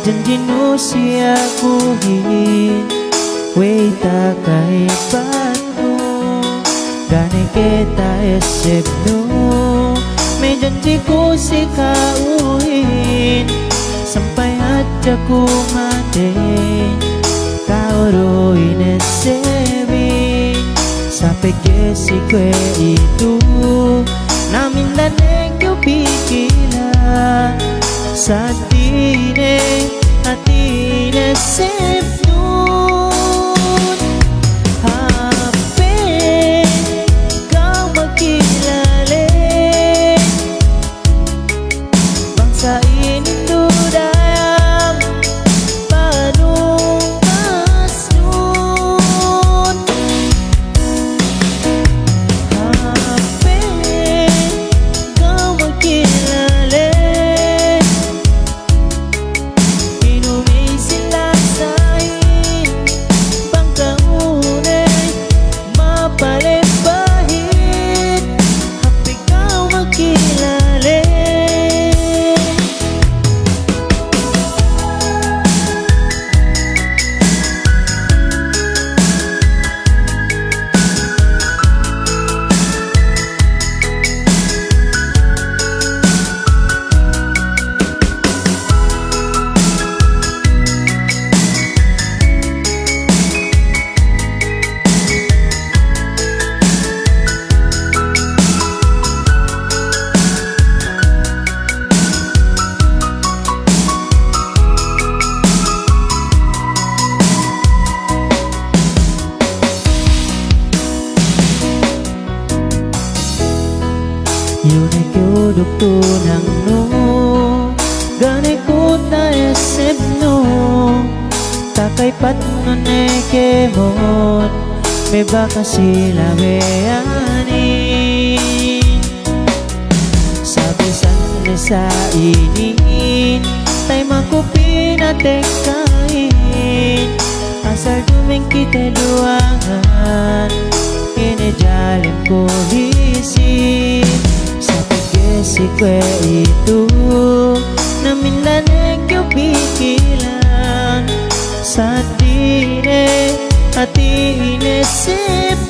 janji nu siya kuhin wey tak kay panu gane kita esep no may janji ko si kauhin sampai aja ku mati kau inesebi sampai que si kue itu namin laneng yo pikila satine atine sepnun hape kau makilale bangsa Indo dayang panung masnun hape kau makilale Yune kuduk tunang no gane kuta esep no takay pat nane kemon me baka sila weanin sabi sa inin tay makupin at kain asal duming kita duangan inejalim ko hisin si kue itu namin laneng yo pikilan sa dire at inesip